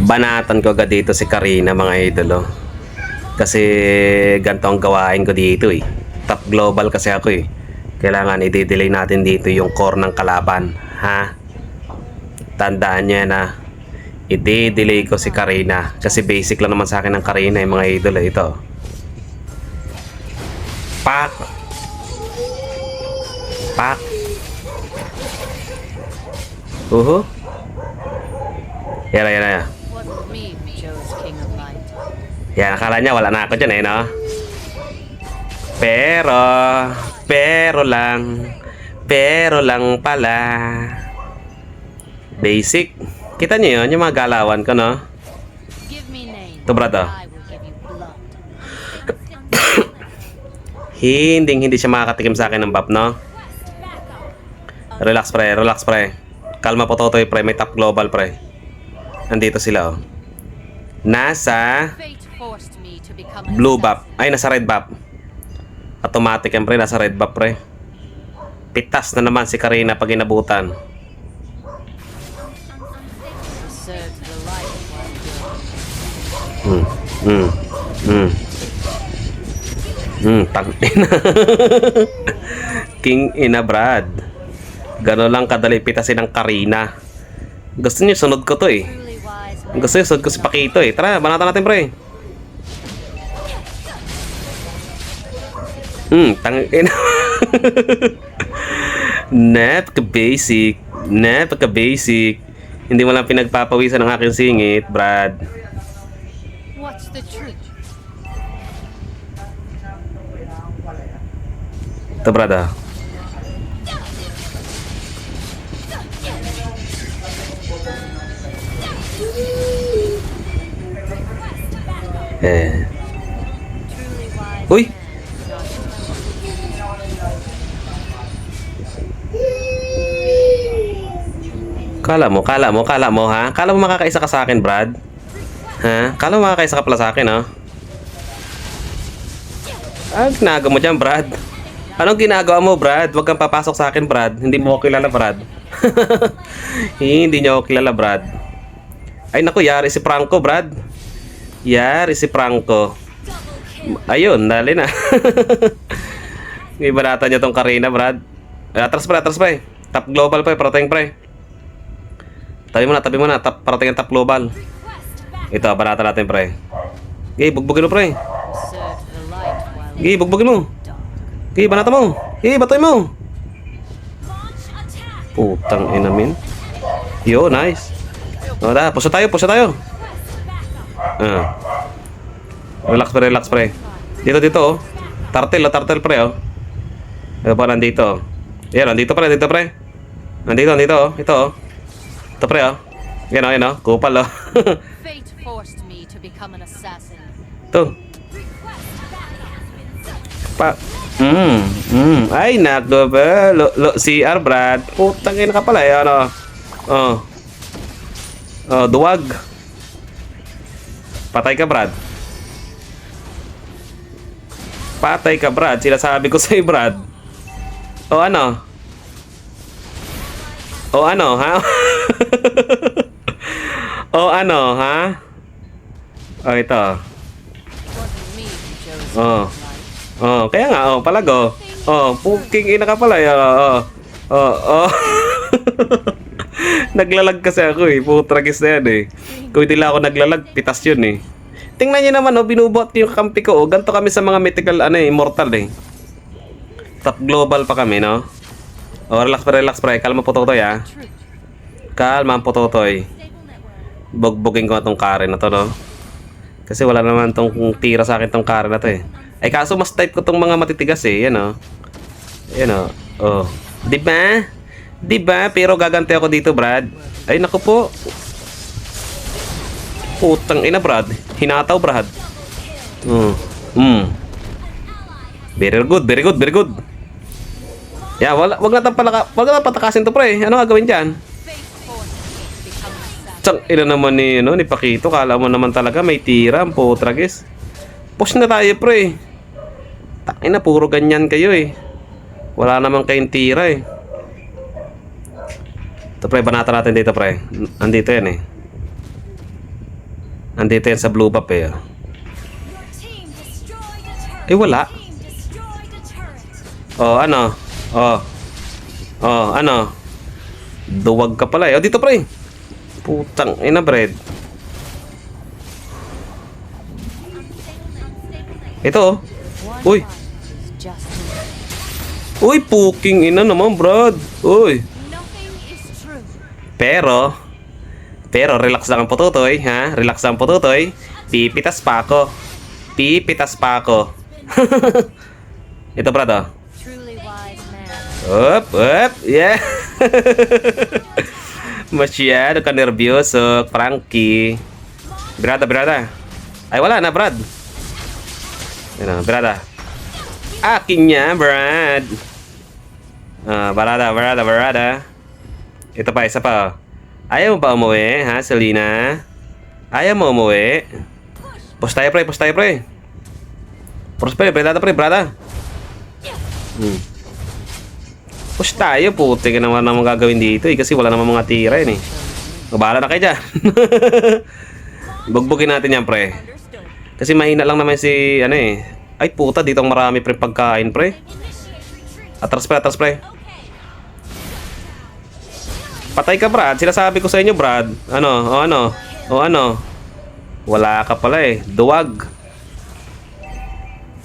Banatan ko agad dito si Karina, mga idolo. Kasi ganito ang gawain ko dito eh. Top global kasi ako eh. Kailangan i-delay natin dito yung core ng kalaban. Ha? Tandaan nyo yan ha. I-delay ko si Karina. Kasi basic lang naman sa akin ng Karina eh, mga idolo. Ito. Pak! Pak! Yan na, yan na. Yan, akala niya wala na ako dyan eh, no? Pero lang pala. Basic. Kita niyo yun, yung mga galawan ko, no? Ito, brad, oh. Hindi siya makakatikim sa akin ng buff, no? Relax, pre, relax, pre. Kalma po, Totoy, pre. May top global, pre. Nandito sila, oh. Nasa blue buff. Ay, nasa red buff. Automatic yan, pre. Nasa red buff, pre. Pitas na naman si Karina pag inabutan. Tangina. King ina, Brad. Gano'n lang kadali pitasin ng Karina. Gusto niyo sunod ko to eh. Gusto niyo sunod ko si Pakito eh. Tara, banatan natin, pre. Tangina. Napaka-basic. Napaka-basic. Hindi mo lang pinagpapawisan ng aking singit, Brad. What's the truth? Ito, Brad, ah. Uy! Kala mo, ha? Kala mo makakaisa ka sa akin, Brad? Ha? Kala mo makakaisa ka pala sa akin, ha? Ginagawa mo dyan, Brad? Anong ginagawa mo, Brad? Huwag kang papasok sa akin, Brad. Hindi mo ako kilala, Brad. Hindi niyo ako kilala, Brad. Ay, naku, yari si Franco, Brad. Yari si Franco. Ayun, dali na. Ibanatan niya tong Karina, Brad. Atras, pre, atras, pre. Top global, pre. Parating, pre. Tabi mo na. Parating ang top global. Ito, banatan natin, pre. Okay, bugbugin mo, pre. Okay, bugbugin mo. Okay, banatan mo. Okay, batoy mo. Putang ina, min. Yo, nice. O, da, puso tayo. Relax, pre. Dito, oh. Turtle, pre, oh. Ito pa, nandito. Yan, nandito, pre. Nandito, oh. Ito, oh. Ito, pre, oh. Yan, oh. Kupal, oh. Fate forced me to become an assassin. Ito. Ay, nakdo ba? CR, Brad. Putang ina ka pala, eh. Ano? Duwag. Patay ka, Brad. Sinasabi ko sa'yo, Brad. O ano, ha? Ito. Kaya nga, palago. Puking ina ka pala. Naglalag kasi ako eh. Putragis na yan eh. Kung hindi lang ako naglalag, pitas yun eh. Tingnan nyo naman, binubot yung kampi ko. Ganto kami sa mga mythical, immortal eh. Top global pa kami, no? Relax, pre. Kalma po, Totoy, ha? Kalma po, Totoy. Bugbugin ko na tong Karen na to, no? Kasi wala naman tong tira sa akin tong Karen na to eh. Ay, kaso mas type ko tong mga matitigas eh. Yan, oh. Diba? Pero gaganti ako dito, Brad. Ay, naku po. Putang ina, Brad. Hinataw, Brad. Very good. Yeah, wag na patakasin to, pre. Ano gagawin diyan? Tsang ina naman ni Pakito. Kala mo naman talaga may tira, ang putragis. Push na tayo, pre. Tangina, puro ganyan kayo eh. Wala naman kayong tira eh. Ito, pre, banata natin dito, pre. Andito yan eh. Nandito yan sa blue buff eh. Team destroyed a turret. Eh, wala. Team destroyed a turret. Oh, ano? Oh, ano? Duwag ka pala eh. Oh, dito pre. Putang ina, bread. Ito oh. One Uy. life is just enough. Uy, puking ina naman, brad. Uy. Nothing is true. Pero, relax lang ang pututoy, ha? Relax lang ang pututoy. Pipitas pa ako. Pipitas pa ako. Ito, brad, oh. Truly wise man. Up, yeah. Masyado ka nervyoso, Frankie. Brada. Ay, wala na, Brad. Yan na, Brada. Akin niya, Brad. Barada. Ito pa, isa pa. Ayaw mo ba umuwi, ha, Selena? Ayaw mo umuwi? Push tayo, pre. Push, brada. Push tayo, puti ka naman naman gagawin dito eh. Kasi wala naman mga tira yun eh. Bahala na kayo dyan. Bugbugin natin yan, pre. Kasi mahina lang naman si, ano eh. Ay, puta, dito ang marami pre pagkain, pre. Atras, pre. Patay ka, Brad. Sinasabi ko sa inyo, Brad. Ano? Wala ka pala eh. Duwag.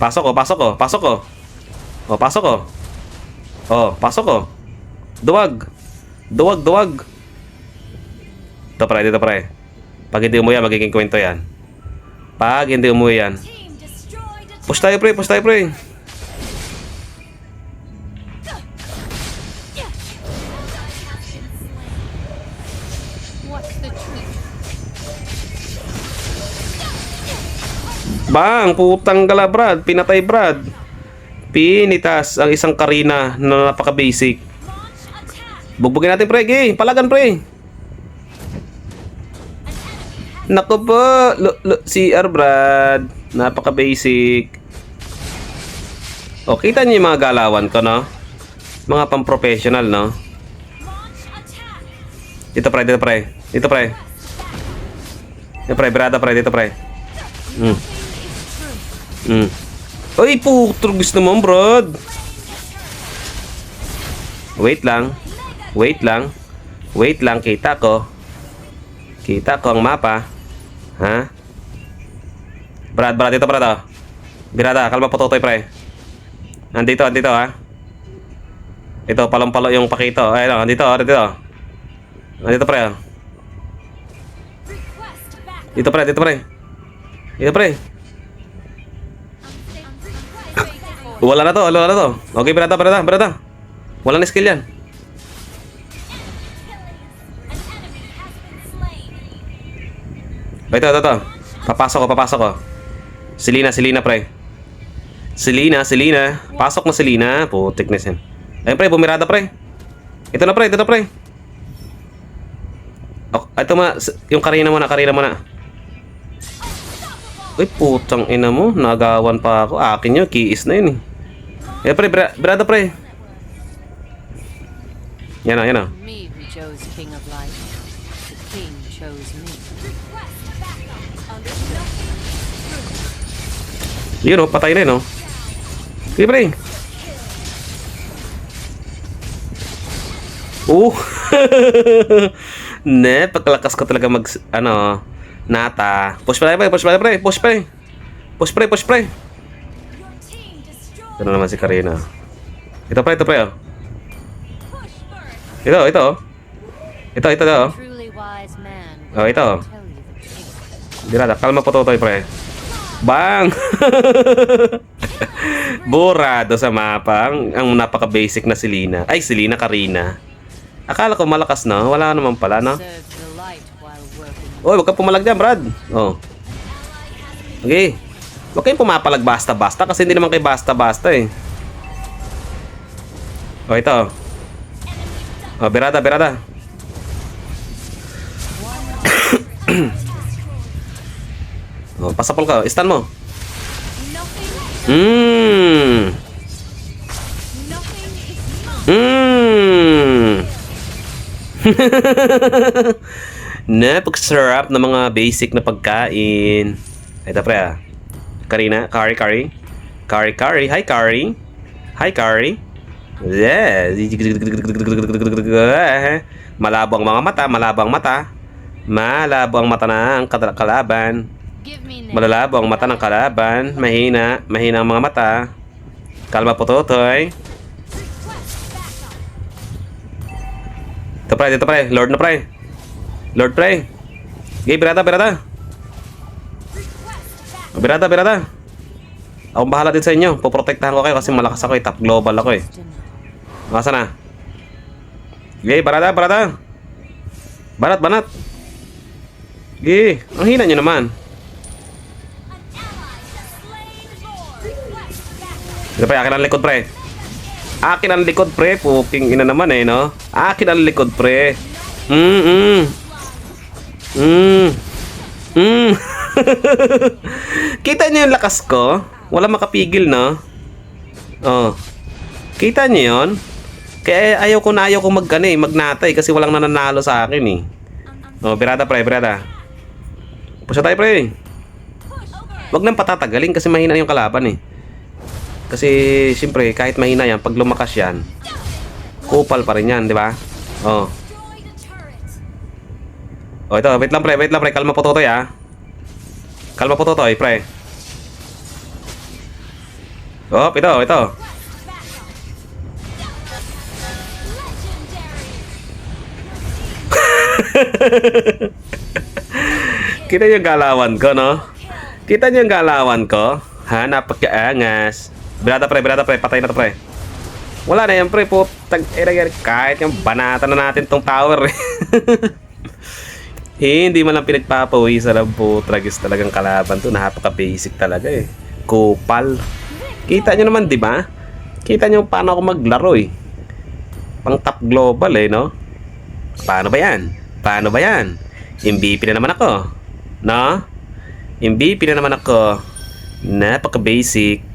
Pasok ko. Pasok ko. Duwag. Dito, pre. Pag hindi umuwi yan, magiging kwento yan. Team destroyed a turret. Push tayo, pre. What's the truth? Bang! Putang gala, Brad. Pinatay, Brad. Pinitas ang isang Karina na napaka-basic. Launch attack. Bugbugin natin, pre. Gay. Palagan, pre. Naku po. CR, Brad. Napaka-basic. O, kita niyo yung mga galawan ko, no? Mga pang-professional, no? Launch attack. Dito, pre. Brada, pre. Dito, pre. Ay, putrugis naman, Brad. Wait lang. Kita ko ang mapa. Ha? Brad, dito, Brad, oh. Birada, kalma po, Totoy, pre. Andito, ha. Ito, palong-palo yung pakito. Ay, no, andito. Andito, pre, oh. Request back. Dito, pre. Wala na to. Okay, Brada. Wala na skill yan. An enemy has been slain. Ito. Papasok ko. Selena, pre. Selena. Pasok na, Selena. Putik na yan. Ayun, pre. Bumirada, pre. Ito na, pre. Oh, ito yung Karina muna. Uy, putang ina mo. Nagawan pa ako. Akin yun. Kiis na yun eh. Ayun, pre. Brada, pre. Yan na. Me who chose King of Light. The king chose me. Request backup. Under nothing. Yun, oh. Patay na yun, oh. Okay, pre. Pagkalakas ko talaga nata. Push pa, pre. Your team destroyed. Ito na naman si Karina. Ito, pre, oh. Push burn. Ito, oh. Truly wise man. Oh, ito. Tell you the truth. Dirada, kalma po, Totoy, pre. Bang! Burado sa mapa. Ang napaka-basic na Selena. Ay, Selena Karina. Akala ko malakas, no? Wala naman pala, no? Serve the light while working. Oy, huwag ka pumalag dyan, Brad. Oh. Okay. Huwag kayong pumapalag basta-basta kasi hindi naman kayo basta-basta eh. Oh, ito. Oh, birada. Oh, pasapol ka. Stun mo. Nothing is mine. Napakasarap na mga basic na pagkain. Ito pre ah. Karina, curry. Hi curry. Hi curry. Yeah. Malabo ang mga mata, malabo ang mata. Malabo ang mata ng kalaban. Give me name. Malalabo ang mata ng kalaban. Mahina ang mga mata. Kalma po Totoy. Request backup. Ito pre, Lord na pre. Lord pre. Okay, birata. Request backup. Birata. Akong bahala din sa inyo. Poprotektahan ko kayo kasi malakas ako eh. Top global ako eh. Masa na? Okay, barata. Banat. Okay, ang hina nyo naman. An ally has slain Lord. Request backup. Ito pre, akin ang likod pre. Akin ang likod pre. Puking ina naman eh, no? Akin ang likod pre. Kita niyo yung lakas ko? Wala makapigil, no? Oh. Kita niyo yun? Kaya ayaw ko magnatay kasi walang nananalo sa akin eh. Oh, birada pre. Pusa tayo pre. Wag nang patatagalin kasi mahina yung kalaban eh. Kasi siyempre kahit mahina yan, pag lumakas yan, kupal pa rin yan, di ba? Oh. Destroy the turret. Oh, ito, wait lang pre. Kalma po Totoy ah. Kalma po Totoy, pre. Oh, ito. Request backup. Legendary. Kita niyo yung galawan ko, no? Kita niyo yung galawan ko? Ha, napakaangas. Birada pre, patay na to pre. Wala na yan pre, putang kahit yung banatan na natin tong tower eh. Hindi man lang pinagpapawisan ng putragis talagang kalaban to. Napaka-basic talaga eh. Kupal. Kita nyo naman, di ba? Kita nyo paano ako maglaro eh. Pang top global eh, no? Paano ba yan? MVP na naman ako. No? MVP na naman ako. Napaka-basic.